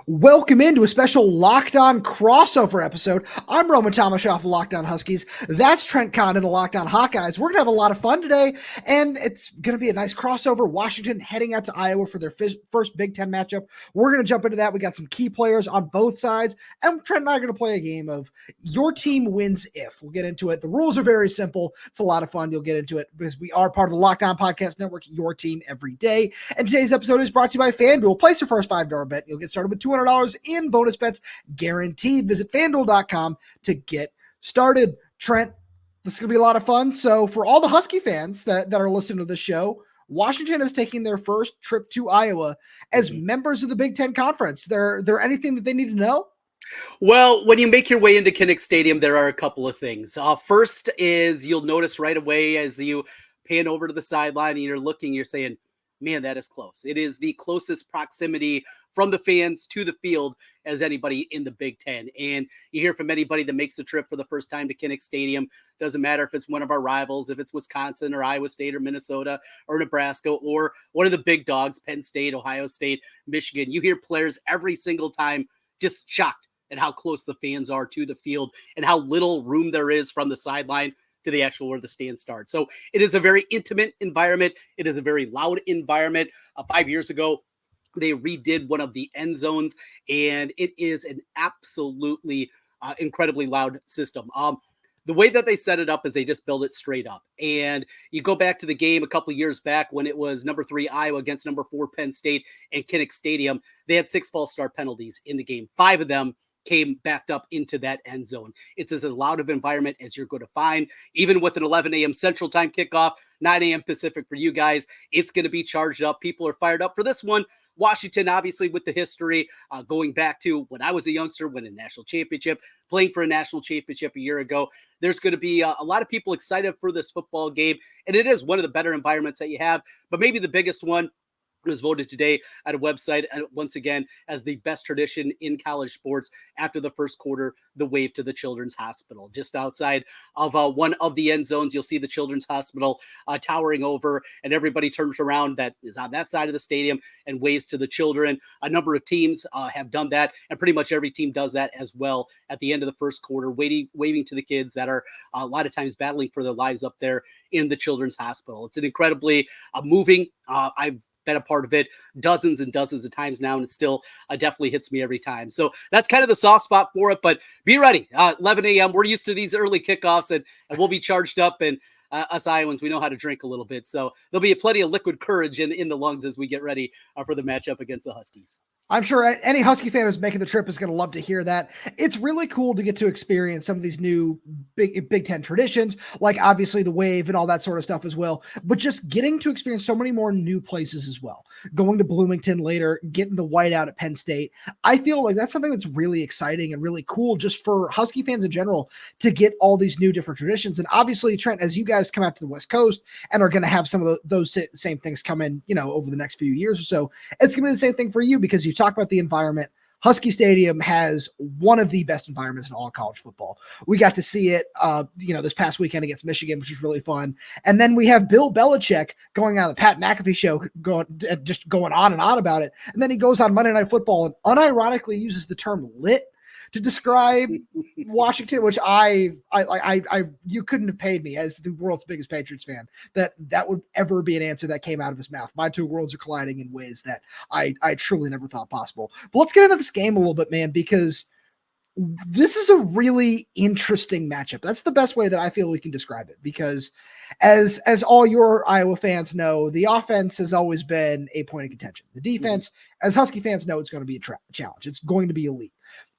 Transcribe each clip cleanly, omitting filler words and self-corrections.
Welcome into a special Locked On crossover episode. I'm Tomashoff of Locked On Huskies. That's Trent Condon of Locked On Hawkeyes. We're going to have a lot of fun today, and it's going to be a nice crossover. Washington heading out to Iowa for their first Big Ten matchup. We're going to jump into that. We got some key players on both sides, and Trent and I are going to play a game of your team wins if. We'll get into it. The rules are very simple. It's a lot of fun. You'll get into it because we are part of the Locked On Podcast Network, your team every day. And today's episode is brought to you by FanDuel. Place your first $5 bet. You'll get started with $200 in bonus bets guaranteed. Visit FanDuel.com to get started. Trent, this is going to be a lot of fun. So for all the Husky fans that are listening to the show, Washington is taking their first trip to Iowa as members of the Big Ten Conference. There anything that they need to know? Well, when you make your way into Kinnick Stadium, there are a couple of things. First is you'll notice right away as you pan over to the sideline and you're looking, you're saying, man, that is close. It is the closest proximity from the fans to the field as anybody in the Big Ten. And you hear from anybody that makes the trip for the first time to Kinnick Stadium. Doesn't matter if it's one of our rivals, if it's Wisconsin or Iowa State or Minnesota or Nebraska or one of the big dogs, Penn State, Ohio State, Michigan. You hear players every single time just shocked at how close the fans are to the field and how little room there is from the sideline to the actual where the stand starts. So it is a very intimate environment. It is a very loud environment. 5 years ago, they redid one of the end zones, and it is an absolutely incredibly loud system. The way that they set it up is they just build it straight up. And you go back to the game a couple of years back when it was number 3 Iowa against number 4 Penn State in Kinnick Stadium. They had 6 false start penalties in the game. 5 of them came backed up into that end zone. It's as loud of an environment as you're going to find. Even with an 11 a.m. Central Time kickoff, 9 a.m. Pacific for you guys, it's going to be charged up. People are fired up for this one. Washington, obviously, with the history, going back to when I was a youngster, winning a national championship, playing for a national championship a year ago, there's going to be a lot of people excited for this football game. And it is one of the better environments that you have. But maybe the biggest one was voted today at a website, once again, as the best tradition in college sports after the first quarter, the wave to the Children's Hospital. Just outside of one of the end zones, you'll see the Children's Hospital towering over, and everybody turns around that is on that side of the stadium and waves to the children. A number of teams have done that, and pretty much every team does that as well at the end of the first quarter, waving to the kids that are a lot of times battling for their lives up there in the Children's Hospital. It's an incredibly moving, I've been a part of it dozens and dozens of times now, and it still definitely hits me every time. So that's kind of the soft spot for it, but be ready. 11 a.m. We're used to these early kickoffs, and we'll be charged up, and us Iowans, we know how to drink a little bit. So there'll be plenty of liquid courage in the lungs as we get ready for the matchup against the Huskies. I'm sure any Husky fan who's making the trip is going to love to hear that. It's really cool to get to experience some of these new Big Ten traditions, like obviously the wave and all that sort of stuff as well, but just getting to experience so many more new places as well. Going to Bloomington later, getting the whiteout at Penn State. I feel like that's something that's really exciting and really cool just for Husky fans in general to get all these new different traditions. And obviously, Trent, as you guys come out to the West Coast and are going to have some of those same things come in, over the next few years or so, it's going to be the same thing for you because you talk about the environment. Husky Stadium has one of the best environments in all college football. We got to see it, this past weekend against Michigan, which was really fun. And then we have Bill Belichick going on the Pat McAfee show, going on and on about it. And then he goes on Monday Night Football and unironically uses the term lit to describe Washington, which you couldn't have paid me as the world's biggest Patriots fan that would ever be an answer that came out of his mouth. My two worlds are colliding in ways that I truly never thought possible. But let's get into this game a little bit, man, because this is a really interesting matchup. That's the best way that I feel we can describe it, because as all your Iowa fans know, the offense has always been a point of contention. The defense, as Husky fans know, it's going to be a challenge. It's going to be elite.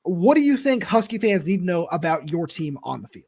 What do you think Husky fans need to know about your team on the field?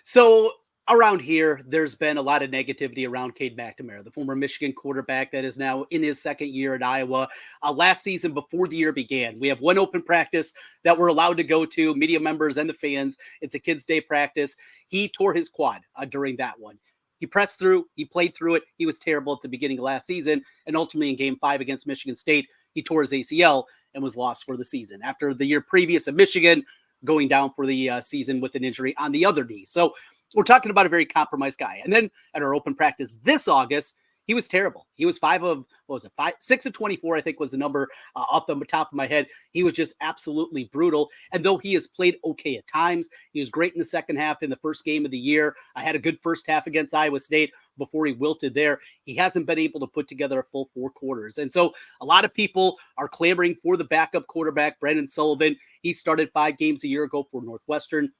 So around here, there's been a lot of negativity around Cade McNamara, the former Michigan quarterback that is now in his second year at Iowa. Last season, before the year began, we have one open practice that we're allowed to go to, media members and the fans. It's a kids' day practice. He tore his quad during that one. He pressed through. He played through it. He was terrible at the beginning of last season. And ultimately in Game 5 against Michigan State, he tore his ACL and was lost for the season. After the year previous at Michigan, going down for the season with an injury on the other knee. So we're talking about a very compromised guy. And then at our open practice this August, He was terrible. He was 6 of 24, I think was the number off the top of my head. He was just absolutely brutal. And though he has played okay at times, he was great in the second half in the first game of the year. I had a good first half against Iowa State before he wilted there. He hasn't been able to put together a full 4 quarters. And so a lot of people are clamoring for the backup quarterback, Brendan Sullivan. He started 5 games a year ago for Northwestern.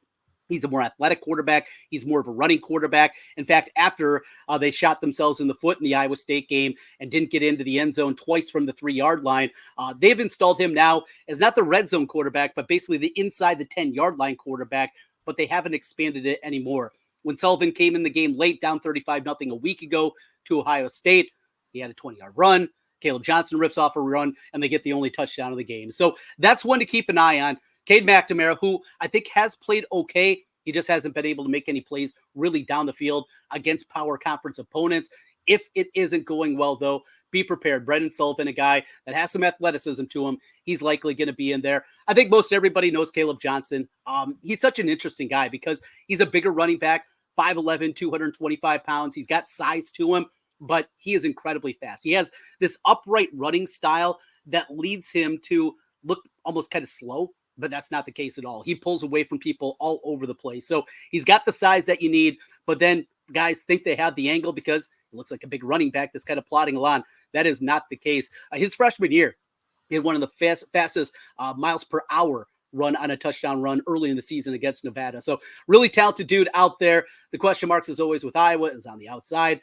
He's a more athletic quarterback. He's more of a running quarterback. In fact, after they shot themselves in the foot in the Iowa State game and didn't get into the end zone twice from the 3-yard line, they've installed him now as not the red zone quarterback, but basically the inside the 10-yard line quarterback, but they haven't expanded it anymore. When Sullivan came in the game late, down 35-0 a week ago to Ohio State, he had a 20-yard run. Caleb Johnson rips off a run, and they get the only touchdown of the game. So that's one to keep an eye on. Cade McNamara, who I think has played okay. He just hasn't been able to make any plays really down the field against power conference opponents. If it isn't going well, though, be prepared. Brendan Sullivan, a guy that has some athleticism to him, he's likely going to be in there. I think most everybody knows Caleb Johnson. He's such an interesting guy because he's a bigger running back, 5'11", 225 pounds. He's got size to him, but he is incredibly fast. He has this upright running style that leads him to look almost kind of slow, but that's not the case at all. He pulls away from people all over the place. So he's got the size that you need, but then guys think they have the angle because it looks like a big running back that's kind of plodding along. That is not the case. His freshman year, he had one of the fastest miles per hour run on a touchdown run early in the season against Nevada. So really talented dude out there. The question marks, as always, with Iowa is on the outside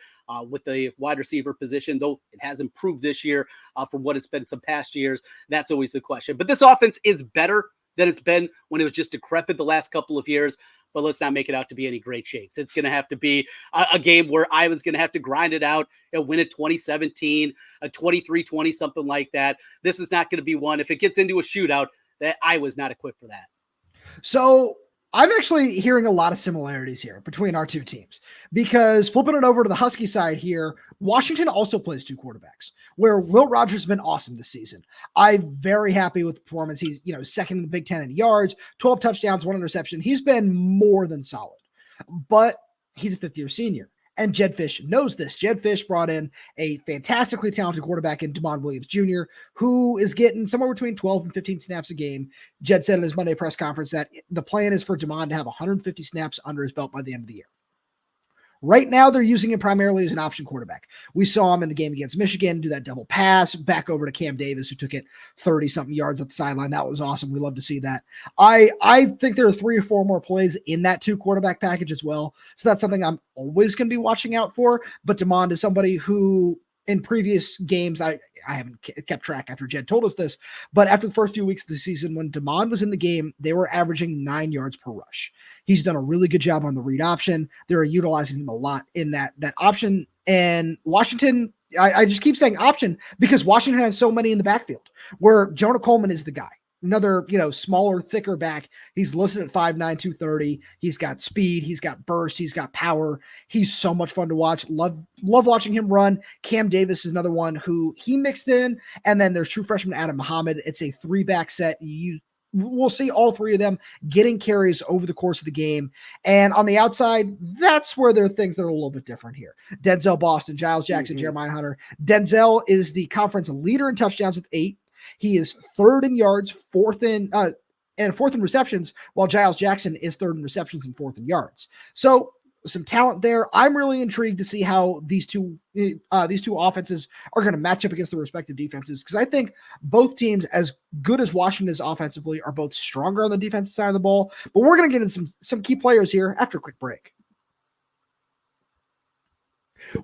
with the wide receiver position, though it has improved this year from what it's been some past years. That's always the question. But this offense is better than it's been when it was just decrepit the last couple of years. But let's not make it out to be any great shakes. It's going to have to be a game where Iowa's going to have to grind it out and win it 2017, a 23-20, something like that. This is not going to be one. If it gets into a shootout, that Iowa's not equipped for that. So I'm actually hearing a lot of similarities here between our two teams because flipping it over to the Husky side here, Washington also plays 2 quarterbacks where Will Rogers has been awesome this season. I'm very happy with the performance. He's, second in the Big Ten in yards, 12 touchdowns, 1 interception. He's been more than solid, but he's a 5th-year senior. And Jedd Fisch knows this. Jedd Fisch brought in a fantastically talented quarterback in Demond Williams Jr., who is getting somewhere between 12 and 15 snaps a game. Jedd said in his Monday press conference that the plan is for Demond to have 150 snaps under his belt by the end of the year. Right now, they're using him primarily as an option quarterback. We saw him in the game against Michigan do that double pass back over to Cam Davis, who took it 30-something yards up the sideline. That was awesome. We love to see that. I think there are 3 or 4 more plays in that 2 quarterback package as well. So that's something I'm always going to be watching out for. But Demond is somebody who, in previous games, I haven't kept track after Jedd told us this, but after the first few weeks of the season, when Demond was in the game, they were averaging 9 yards per rush. He's done a really good job on the read option. They're utilizing him a lot in that option. And Washington, I just keep saying option because Washington has so many in the backfield where Jonah Coleman is the guy. Another, smaller, thicker back. He's listed at 5'9", 230. He's got speed. He's got burst. He's got power. He's so much fun to watch. Love watching him run. Cam Davis is another one who he mixed in. And then there's true freshman Adam Muhammad. It's a 3-back set. We'll see all 3 of them getting carries over the course of the game. And on the outside, that's where there are things that are a little bit different here. Denzel Boston, Giles Jackson, Jeremiah Hunter. Denzel is the conference leader in touchdowns with 8. He is 3rd in yards, 4th in receptions, while Giles Jackson is 3rd in receptions and 4th in yards. So some talent there. I'm really intrigued to see how these two offenses are going to match up against their respective defenses, because I think both teams, as good as Washington is offensively, are both stronger on the defensive side of the ball. But we're going to get into some key players here after a quick break,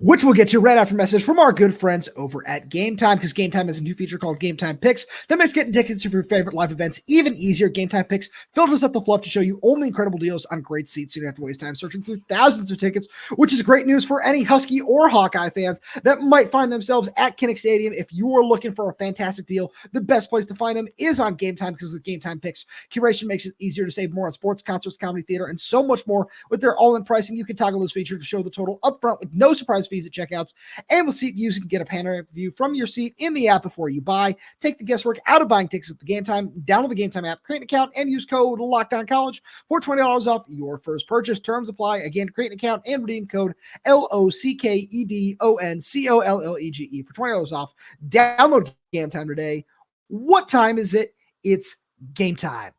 which we'll get to right after a message from our good friends over at Gametime, because Gametime has a new feature called Gametime Picks that makes getting tickets for your favorite live events even easier. Gametime Picks filters up the fluff to show you only incredible deals on great seats, so you don't have to waste time searching through thousands of tickets, which is great news for any Husky or Hawkeye fans that might find themselves at Kinnick Stadium. If you are looking for a fantastic deal, the best place to find them is on Gametime, because with Gametime Picks, curation makes it easier to save more on sports, concerts, comedy, theater, and so much more. With their all-in pricing, you can toggle this feature to show the total upfront with no surprise surprise fees at checkouts. And with seat views, you can get a panoramic view from your seat in the app before you buy. Take the guesswork out of buying tickets at the Gametime. Download the Gametime app, create an account, and use code LOCKDOWNCollege for $20 off your first purchase. Terms apply. Again, create an account and redeem code LOCKEDONCOLLEGE for $20 off. Download Gametime today. What time is it? It's game time.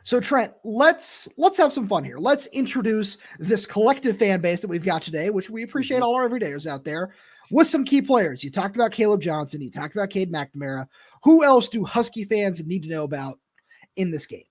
So Trent, let's have some fun here. Let's introduce this collective fan base that we've got today, which we appreciate all our everydayers out there, with some key players. You talked about Caleb Johnson. You talked about Cade McNamara. Who else do Husky fans need to know about in this game?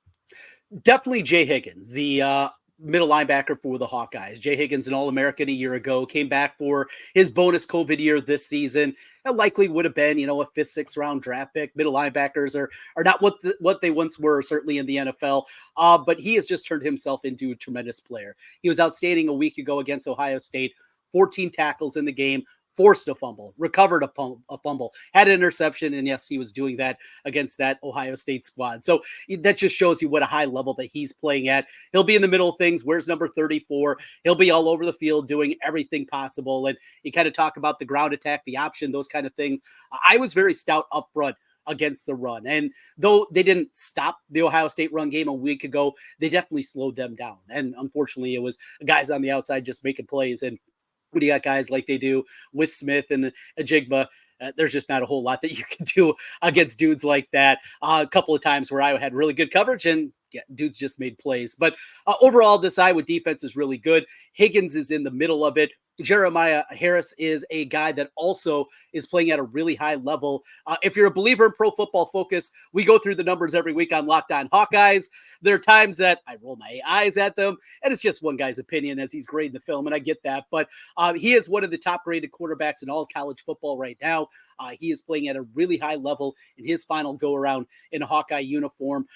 Definitely Jay Higgins, the middle linebacker for the Hawkeyes. Jay Higgins, an All-American a year ago, came back for his bonus COVID year this season. That likely would have been, a 5th, 6th round draft pick. Middle linebackers are not what they once were, certainly in the NFL. But he has just turned himself into a tremendous player. He was outstanding a week ago against Ohio State. 14 tackles in the game. Forced a fumble, recovered a fumble, had an interception, and yes, he was doing that against that Ohio State squad. So that just shows you what a high level that he's playing at. He'll be in the middle of things. Where's number 34? He'll be all over the field doing everything possible. And you kind of talk about the ground attack, the option, those kind of things. I was very stout up front against the run. And though they didn't stop the Ohio State run game a week ago, they definitely slowed them down. And unfortunately, it was guys on the outside just making plays. And when you got guys like they do with Smith and Ajigba, there's just not a whole lot that you can do against dudes like that. A couple of times where I had really good coverage and dudes just made plays. But overall, this Iowa defense is really good. Higgins is in the middle of it. Jeremiah Harris is a guy that also is playing at a really high level. If you're a believer in Pro Football Focus, we go through the numbers every week on Locked On Hawkeyes. There are times that I roll my eyes at them, and it's just one guy's opinion as he's grading the film, and I get that. But he is one of the top-rated quarterbacks in all college football right now. He is playing at a really high level in his final go-around in a Hawkeye uniform.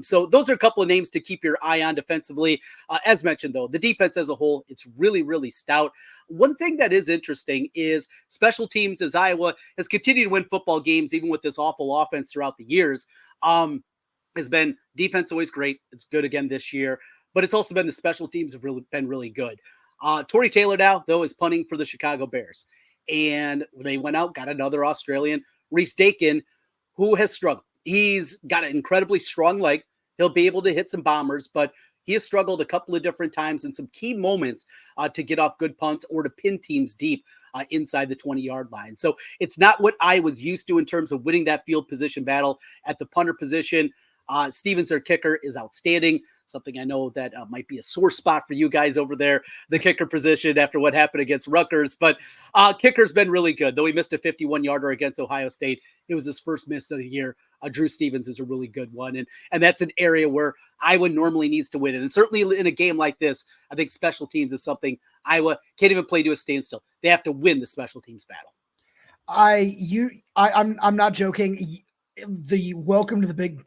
So those are a couple of names to keep your eye on defensively. As mentioned, though, the defense as a whole, it's really, really stout. One thing that is interesting is special teams, as Iowa has continued to win football games, even with this awful offense throughout the years, has been defense always great. It's good again this year, but it's also been the special teams have really been really good. Torrey Taylor now, though, is punting for the Chicago Bears. And they went out, got another Australian, Reese Dakin, who has struggled. He's got an incredibly strong leg. He'll be able to hit some bombers, but he has struggled a couple of different times in some key moments to get off good punts or to pin teams deep inside the 20-yard line. So it's not what I was used to in terms of winning that field position battle at the punter position. Stevens, their kicker, is outstanding. Something I know that might be a sore spot for you guys over there, the kicker position after what happened against Rutgers. But kicker's been really good. Though he missed a 51-yarder against Ohio State, it was his first miss of the year. Drew Stevens is a really good one. And that's an area where Iowa normally needs to win. And certainly in a game like this, I think special teams is something Iowa can't even play to a standstill. They have to win the special teams battle. I'm not joking. The welcome to the Big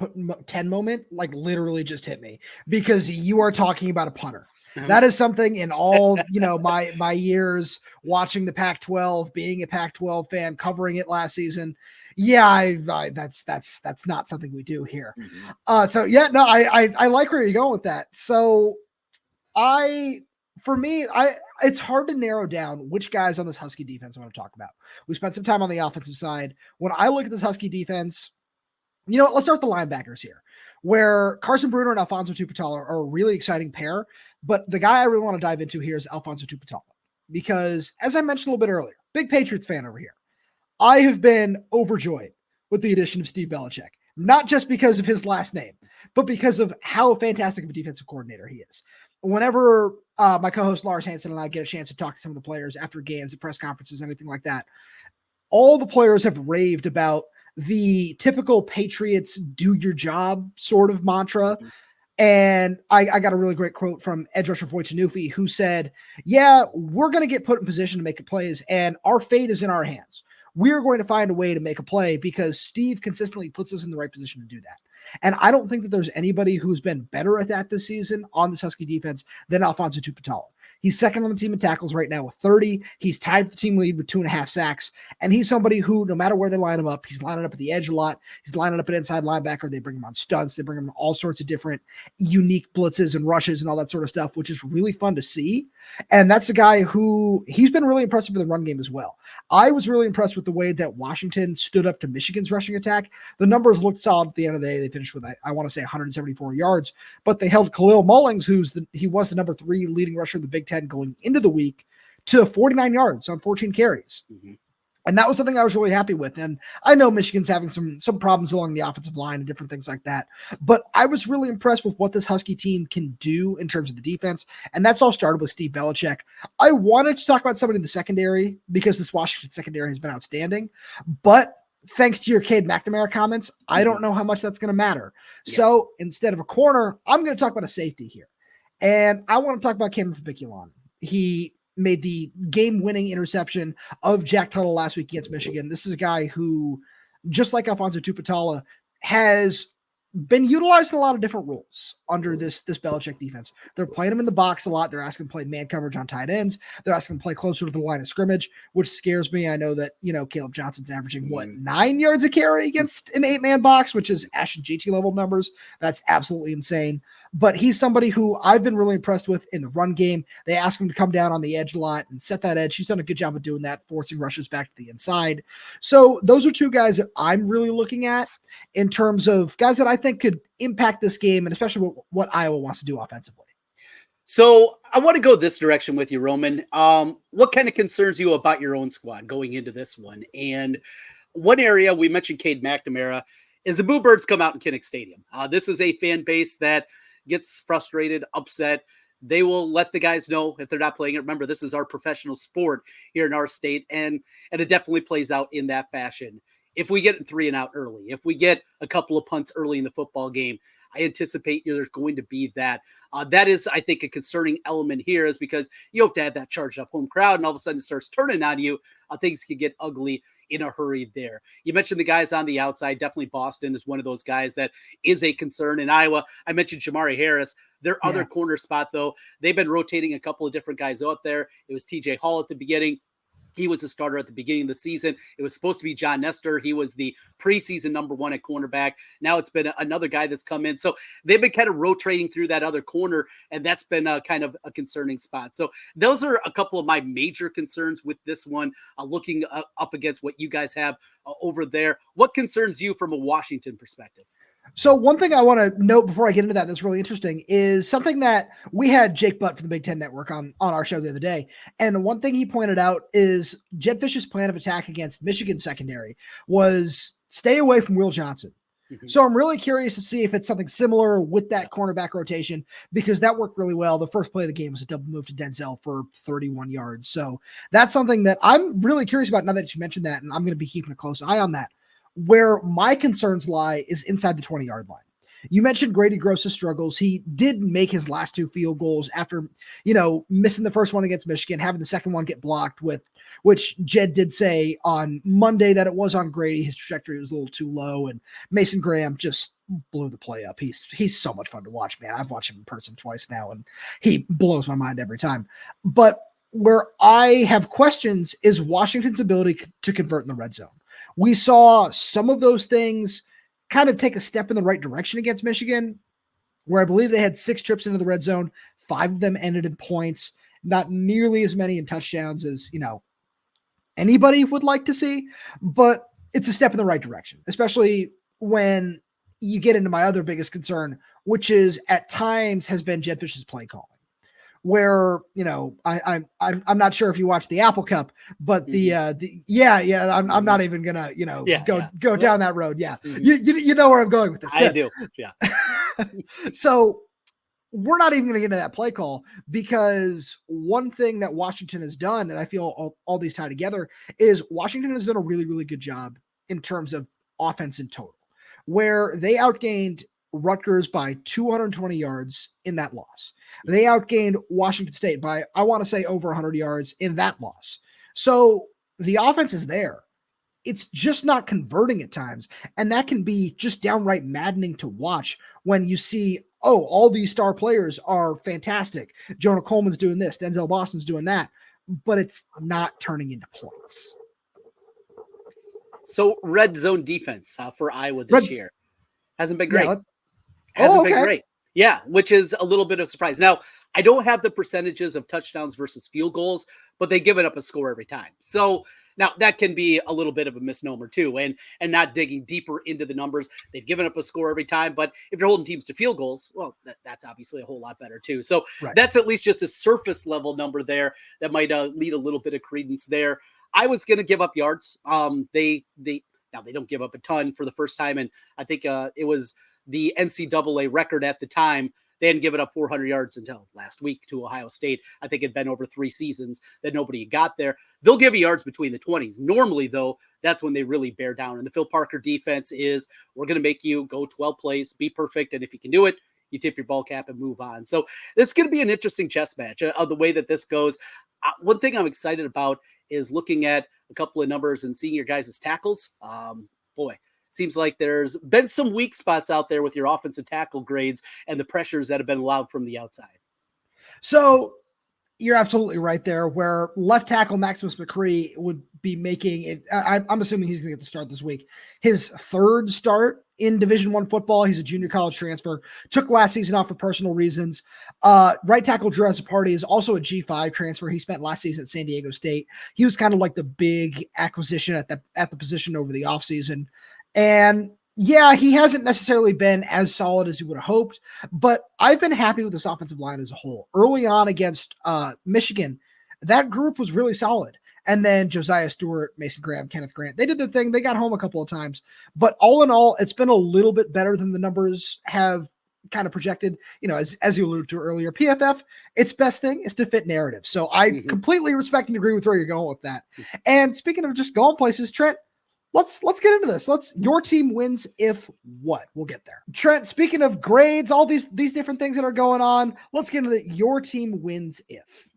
Ten moment, like, literally just hit me, because you are talking about a punter. That is something in all, my years watching the Pac-12, being a Pac-12 fan, covering it last season. Yeah, that's not something we do here. Mm-hmm. I like where you're going with that. So it's hard to narrow down which guys on this Husky defense I want to talk about. We spent some time on the offensive side. When I look at this Husky defense, let's start with the linebackers here, where Carson Bruner and Alfonso Tuputala are a really exciting pair. But the guy I really want to dive into here is Alfonso Tuputala, because as I mentioned a little bit earlier, big Patriots fan over here. I have been overjoyed with the addition of Steve Belichick, not just because of his last name, but because of how fantastic of a defensive coordinator he is. Whenever my co-host Lars Hansen and I get a chance to talk to some of the players after games, at press conferences, anything like that, all the players have raved about the typical Patriots do your job sort of mantra. Mm-hmm. And I got a really great quote from edge rusher Voit Tanufi, who said, yeah, we're going to get put in position to make plays, and our fate is in our hands. We're going to find a way to make a play because Steve consistently puts us in the right position to do that. And I don't think that there's anybody who's been better at that this season on this Husky defense than Alfonso Tuputala. He's second on the team in tackles right now with 30. He's tied for the team lead with 2.5 sacks. And he's somebody who, no matter where they line him up, he's lining up at the edge a lot. He's lining up at inside linebacker. They bring him on stunts. They bring him on all sorts of different unique blitzes and rushes and all that sort of stuff, which is really fun to see. And that's a guy who he's been really impressive in the run game as well. I was really impressed with the way that Washington stood up to Michigan's rushing attack. The numbers looked solid at the end of the day. They finished with, I want to say, 174 yards, but they held Khalil Mullings, he was the number 3 leading rusher in the Big Ten going into the week, to 49 yards on 14 carries. Mm-hmm. And that was something I was really happy with. And I know Michigan's having some problems along the offensive line and different things like that. But I was really impressed with what this Husky team can do in terms of the defense. And that's all started with Steve Belichick. I wanted to talk about somebody in the secondary because this Washington secondary has been outstanding. But thanks to your Cade McNamara comments, I don't know how much that's going to matter. Yeah. So instead of a corner, I'm going to talk about a safety here. And I want to talk about Cameron Fabiculon. He made the game-winning interception of Jack Tuttle last week against Michigan. This is a guy who, just like Alfonso Tupatala, has been utilized in a lot of different roles under this Belichick defense. They're playing him in the box a lot. They're asking him to play man coverage on tight ends. They're asking him to play closer to the line of scrimmage, which scares me. I know that, Caleb Johnson's averaging 9 yards a carry against an 8-man box, which is Ashton GT level numbers. That's absolutely insane. But he's somebody who I've been really impressed with in the run game. They ask him to come down on the edge a lot and set that edge. He's done a good job of doing that, forcing rushes back to the inside. So those are two guys that I'm really looking at in terms of guys that I think could impact this game, and especially what Iowa wants to do offensively. So I want to go this direction with you, Roman. What kind of concerns you about your own squad going into this one? And one area we mentioned Cade McNamara is the Boo Birds come out in Kinnick Stadium. This is a fan base that gets frustrated, upset. They will let the guys know if they're not playing it. Remember, this is our professional sport here in our state, and it definitely plays out in that fashion. If we get 3 and out early, if we get a couple of punts early in the football game, I anticipate there's going to be that. That is, I think, a concerning element here, is because you hope to have that charged up home crowd, and all of a sudden it starts turning on you. Things can get ugly in a hurry there. You mentioned the guys on the outside. Definitely Boston is one of those guys that is a concern. In Iowa, I mentioned Jamari Harris. Their other corner spot, though, they've been rotating a couple of different guys out there. It was TJ Hall at the beginning. He was a starter at the beginning of the season. It was supposed to be John Nestor. He was the preseason number 1 at cornerback. Now it's been another guy that's come in. So they've been kind of rotating through that other corner, and that's been kind of a concerning spot. So those are a couple of my major concerns with this one, looking up against what you guys have over there. What concerns you from a Washington perspective? So one thing I want to note before I get into that's really interesting is something that we had Jake Butt from the Big Ten Network on our show the other day. And one thing he pointed out is Jed Fish's plan of attack against Michigan secondary was stay away from Will Johnson. Mm-hmm. So I'm really curious to see if it's something similar with that cornerback rotation, because that worked really well. The first play of the game was a double move to Denzel for 31 yards. So that's something that I'm really curious about now that you mentioned that, and I'm going to be keeping a close eye on that. Where my concerns lie is inside the 20-yard line. You mentioned Grady Gross's struggles. He did make his last 2 field goals after, missing the first one against Michigan, having the second one get blocked with, which Jed did say on Monday that it was on Grady. His trajectory was a little too low, and Mason Graham just blew the play up. He's so much fun to watch, man. I've watched him in person twice now, and he blows my mind every time. But where I have questions is Washington's ability to convert in the red zone. We saw some of those things kind of take a step in the right direction against Michigan, where I believe they had 6 trips into the red zone. 5 of them ended in points, not nearly as many in touchdowns as, anybody would like to see, but it's a step in the right direction, especially when you get into my other biggest concern, which is at times has been Jed Fish's play calling. Where, I'm not sure if you watch the Apple Cup, but I'm not even gonna, go down that road. Yeah. Mm-hmm. You know where I'm going with this. I do. Yeah. So we're not even going to get into that play call, because one thing that Washington has done, and I feel all these tie together, is Washington has done a really, really good job in terms of offense in total, where they outgained Rutgers by 220 yards in that loss. They outgained Washington State by, I want to say, over 100 yards in that loss. So the offense is there. It's just not converting at times. And that can be just downright maddening to watch when you see oh, all these star players are fantastic. Jonah Coleman's doing this, Denzel Boston's doing that, but it's not turning into points. So red zone defense for Iowa this year hasn't been great. Yeah, Hasn't been great. Yeah, which is a little bit of a surprise. Now, I don't have the percentages of touchdowns versus field goals, but they give it up a score every time. So now that can be a little bit of a misnomer too, and not digging deeper into the numbers. They've given up a score every time, but if you're holding teams to field goals, well, that's obviously a whole lot better too. So that's at least just a surface level number there that might lead a little bit of credence there. I was going to give up yards. Now they don't give up a ton for the first time, and I think it was the NCAA record at the time. They hadn't given up 400 yards until last week to Ohio State. I think it'd been over 3 seasons that nobody got there. They'll give you yards between the 20s. Normally, though, that's when they really bear down. And the Phil Parker defense is, we're going to make you go 12 plays, be perfect, and if you can do it, you tip your ball cap and move on. So it's going to be an interesting chess match of the way that this goes. One thing I'm excited about is looking at a couple of numbers and seeing your guys' tackles. Boy, seems like there's been some weak spots out there with your offensive tackle grades and the pressures that have been allowed from the outside. So you're absolutely right there, where left tackle Maximus McCree would be making it. I'm assuming he's going to get the start this week. His 3rd start in Division I football. He's a junior college transfer. Took last season off for personal reasons. Right tackle Drew Azzopardi is also a G5 transfer. He spent last season at San Diego State. He was kind of like the big acquisition at the position over the offseason. And yeah, he hasn't necessarily been as solid as you would have hoped, but I've been happy with this offensive line as a whole. Early on against Michigan, that group was really solid. And then Josiah Stewart, Mason Graham, Kenneth Grant, they did their thing. They got home a couple of times. But all in all, it's been a little bit better than the numbers have kind of projected. You know, as you alluded to earlier, PFF, its best thing is to fit narrative. So I completely respect and agree with where you're going with that. And speaking of just going places, Trent, Let's get into this. Your team wins if what? We'll get there. Trent, speaking of grades, all these different things that are going on, let's get into your team wins if.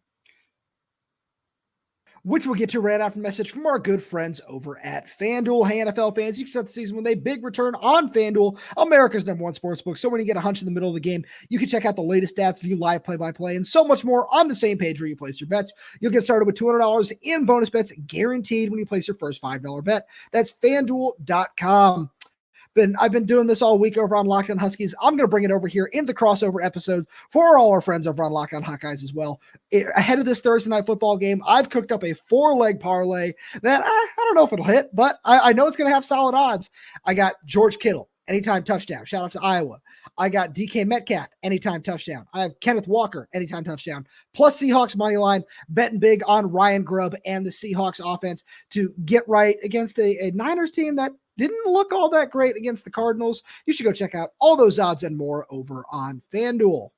Which we'll get to right after a message from our good friends over at FanDuel. Hey, NFL fans, you can start the season with a big return on FanDuel, America's #1 sportsbook. So when you get a hunch in the middle of the game, you can check out the latest stats, view live play-by-play, and so much more on the same page where you place your bets. You'll get started with $200 in bonus bets guaranteed when you place your first $5 bet. That's FanDuel.com. I've been doing this all week over on Locked On Huskies. I'm going to bring it over here in the crossover episode for all our friends over on Locked On Hawkeyes as well. Ahead of this Thursday night football game, I've cooked up a 4-leg parlay that I don't know if it'll hit, but I know it's going to have solid odds. I got George Kittle, anytime touchdown. Shout out to Iowa. I got DK Metcalf, anytime touchdown. I have Kenneth Walker, anytime touchdown. Plus Seahawks money line, betting big on Ryan Grubb and the Seahawks offense to get right against a Niners team that didn't look all that great against the Cardinals. You should go check out all those odds and more over on FanDuel.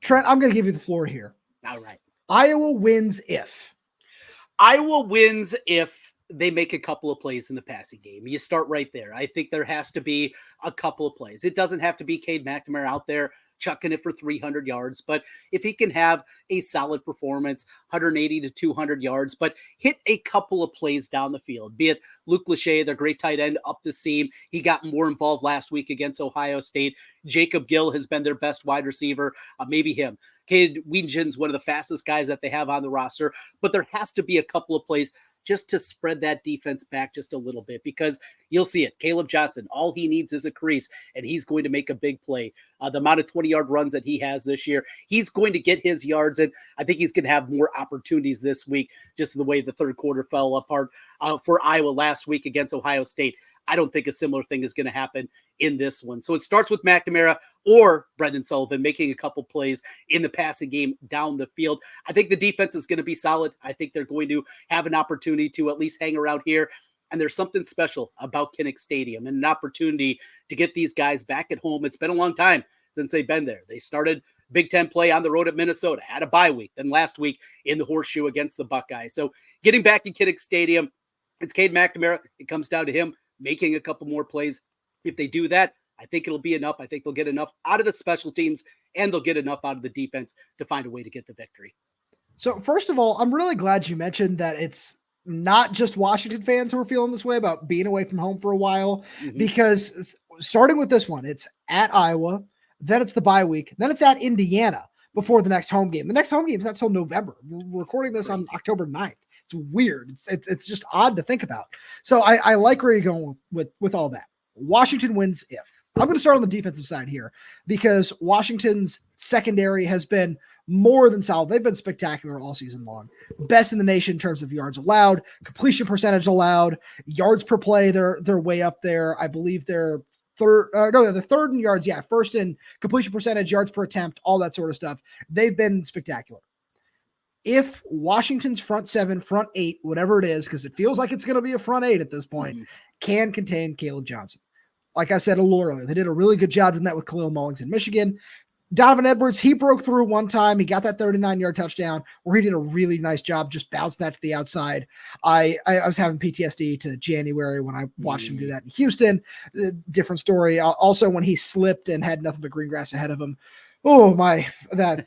Trent, I'm going to give you the floor here. All right. Iowa wins if. Iowa wins if they make a couple of plays in the passing game. You start right there. I think there has to be a couple of plays. It doesn't have to be Cade McNamara out there chucking it for 300 yards, but if he can have a solid performance, 180 to 200 yards, but hit a couple of plays down the field, be it Luke Lachey, their great tight end up the seam. He got more involved last week against Ohio State. Jacob Gill has been their best wide receiver. Maybe him. Cade Weegin's one of the fastest guys that they have on the roster, but there has to be a couple of plays just to spread that defense back just a little bit, because you'll see it. Caleb Johnson, all he needs is a crease, and he's going to make a big play. The amount of 20-yard runs that he has this year, he's going to get his yards, and I think he's going to have more opportunities this week, just the way the third quarter fell apart for Iowa last week against Ohio State. I don't think a similar thing is going to happen in this one. So it starts with McNamara or Brendan Sullivan making a couple plays in the passing game down the field. I think the defense is going to be solid. I think they're going to have an opportunity to at least hang around here. And there's something special about Kinnick Stadium and an opportunity to get these guys back at home. It's been a long time since they've been there. They started Big Ten play on the road at Minnesota, had a bye week, then last week in the Horseshoe against the Buckeyes. So getting back in Kinnick Stadium, it's Cade McNamara. It comes down to him making a couple more plays. If they do that, I think it'll be enough. I think they'll get enough out of the special teams, and they'll get enough out of the defense to find a way to get the victory. So first of all, I'm really glad you mentioned that it's not just Washington fans who are feeling this way about being away from home for a while, because starting with this one, it's at Iowa, then it's the bye week, then it's at Indiana before the next home game. The next home game is not until November. We're recording this on October 9th. It's weird. It's just odd to think about. So I like where you're going with all that. Washington wins if. I'm going to start on the defensive side here because Washington's secondary has been more than solid. They've been spectacular all season long. Best in the nation in terms of yards allowed, completion percentage allowed, yards per play. They're way up there. I believe they're they're third in yards. Yeah, first in completion percentage, yards per attempt, all that sort of stuff. They've been spectacular. If Washington's front seven, front eight, whatever it is, because it feels like it's going to be a front eight at this point, can contain Caleb Johnson. Like I said a little earlier, they did a really good job doing that with Khalil Mullings in Michigan. Donovan Edwards, he broke through one time. He got that 39-yard touchdown where he did a really nice job just bouncing that to the outside. I was having PTSD to January when I watched him do that in Houston. Different story. Also, when he slipped and had nothing but green grass ahead of him. Oh, my. That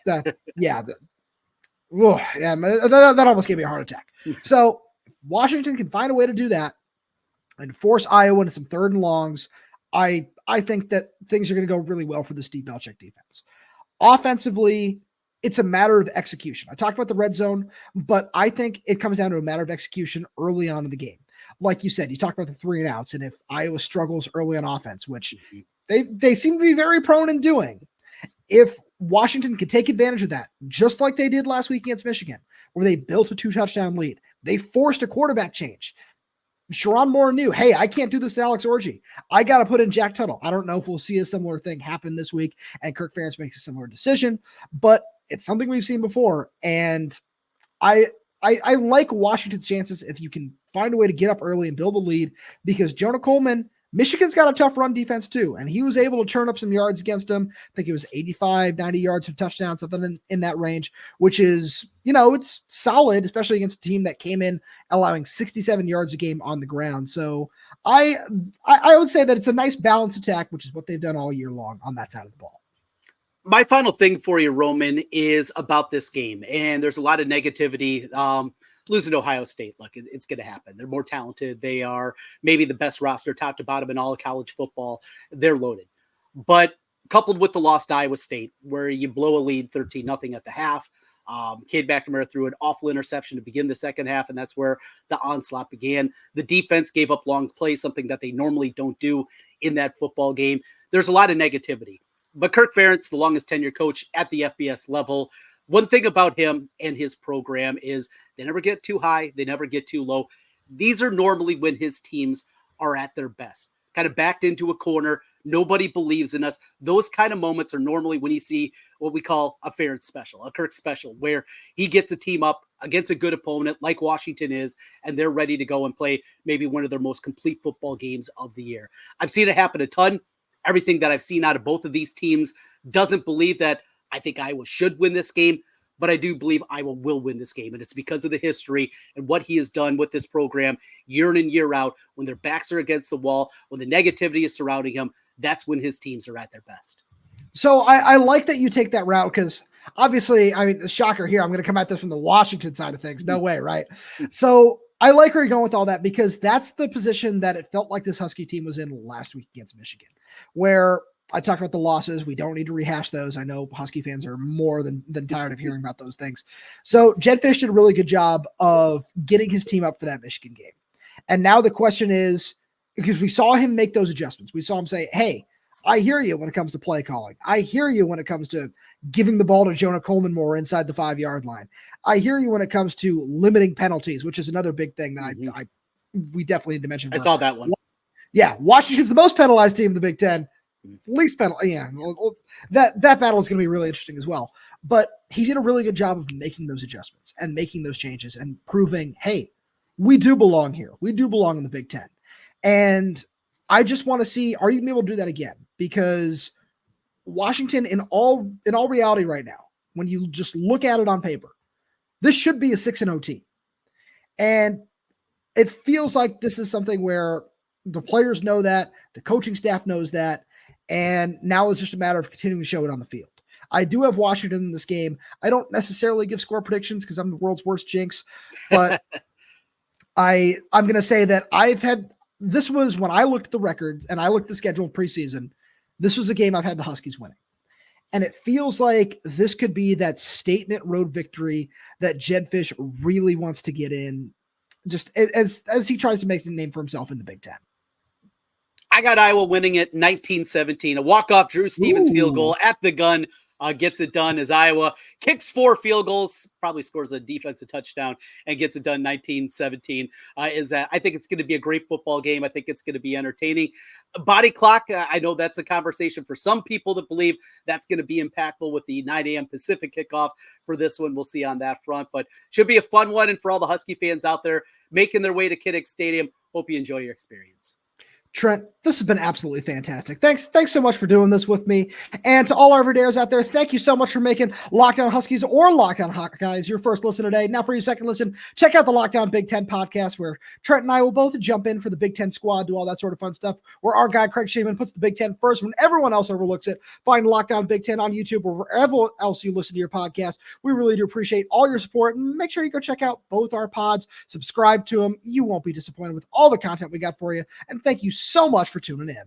almost gave me a heart attack. So Washington can find a way to do that and force Iowa into some third and longs. I think that things are going to go really well for the ZBiotics defense. Offensively, it's a matter of execution. I talked about the red zone, but I think it comes down to a matter of execution early on in the game. Like you said, you talked about the 3 and outs, and if Iowa struggles early on offense, which they seem to be very prone in doing, if Washington can take advantage of that, just like they did last week against Michigan, where they built a 2-touchdown lead, they forced a quarterback change. Sherrone Moore knew, hey, I can't do this to Alex Orji. I got to put in Jack Tuttle. I don't know if we'll see a similar thing happen this week and Kirk Ferentz makes a similar decision, but it's something we've seen before. And I like Washington's chances if you can find a way to get up early and build a lead, because Jonah Coleman, Michigan's got a tough run defense too, and he was able to turn up some yards against them. I think it was 85, 90 yards of touchdown, something in that range, which is, it's solid, especially against a team that came in allowing 67 yards a game on the ground. So I would say that it's a nice balanced attack, which is what they've done all year long on that side of the ball. My final thing for you, Roman, is about this game. And there's a lot of negativity. Losing to Ohio State, look, it's going to happen. They're more talented. They are maybe the best roster, top to bottom, in all of college football. They're loaded. But coupled with the loss to Iowa State, where you blow a lead 13-0 at the half, Cade McNamara threw an awful interception to begin the second half, and that's where the onslaught began. The defense gave up long plays, something that they normally don't do in that football game. There's a lot of negativity. But Kirk Ferentz, the longest tenured coach at the FBS level, one thing about him and his program is they never get too high. They never get too low. These are normally when his teams are at their best, kind of backed into a corner. Nobody believes in us. Those kind of moments are normally when you see what we call a Ferentz special, a Kirk special, where he gets a team up against a good opponent like Washington is, and they're ready to go and play maybe one of their most complete football games of the year. I've seen it happen a ton. Everything that I've seen out of both of these teams doesn't believe that I think Iowa should win this game, but I do believe Iowa will win this game. And it's because of the history and what he has done with this program year in and year out. When their backs are against the wall, when the negativity is surrounding him, that's when his teams are at their best. So I like that you take that route, because obviously, the shocker here, I'm going to come at this from the Washington side of things. No way, right? So I like where you're going with all that, because that's the position that it felt like this Husky team was in last week against Michigan, where I talked about the losses. We don't need to rehash those. I know Husky fans are more than tired of hearing about those things. So Jed Fish did a really good job of getting his team up for that Michigan game. And now the question is, because we saw him make those adjustments, we saw him say, hey, I hear you when it comes to play calling. I hear you when it comes to giving the ball to Jonah Coleman more inside the 5-yard line. I hear you when it comes to limiting penalties, which is another big thing that we definitely need to mention. I saw that one. Yeah, Washington's the most penalized team in the Big Ten. Least penalty. Yeah, that battle is going to be really interesting as well. But he did a really good job of making those adjustments and making those changes and proving, hey, we do belong here. We do belong in the Big Ten. And I just want to see, are you going to be able to do that again? Because Washington, in all reality right now, when you just look at it on paper, this should be a 6-0 team. And it feels like this is something where the players know that, the coaching staff knows that, and now it's just a matter of continuing to show it on the field. I do have Washington in this game. I don't necessarily give score predictions because I'm the world's worst jinx, but I'm going to say that I've had this was when I looked at the records and I looked at the schedule preseason. This was a game I've had the Huskies winning. And it feels like this could be that statement road victory that Jedd Fisch really wants to get in, just as he tries to make a name for himself in the Big Ten. I got Iowa winning it 19-17. A walk-off Drew Stevens field goal at the gun gets it done as Iowa kicks 4 field goals, probably scores a defensive touchdown, and gets it done 19-17. I think it's going to be a great football game. I think it's going to be entertaining. Body clock, I know that's a conversation for some people that believe that's going to be impactful with the 9 a.m. Pacific kickoff for this one. We'll see on that front, but should be a fun one. And for all the Husky fans out there making their way to Kinnick Stadium, hope you enjoy your experience. Trent, this has been absolutely fantastic. Thanks so much for doing this with me. And to all our everydayers out there, thank you so much for making Locked On Huskies or Locked On Hawkeyes your first listen today. Now for your second listen, check out the Locked On Big Ten podcast, where Trent and I will both jump in for the Big Ten squad, do all that sort of fun stuff, where our guy Craig Shaman puts the Big Ten first when everyone else overlooks it. Find Locked On Big Ten on YouTube or wherever else you listen to your podcast. We really do appreciate all your support, and make sure you go check out both our pods, subscribe to them. You won't be disappointed with all the content we got for you. And thank you so much for tuning in.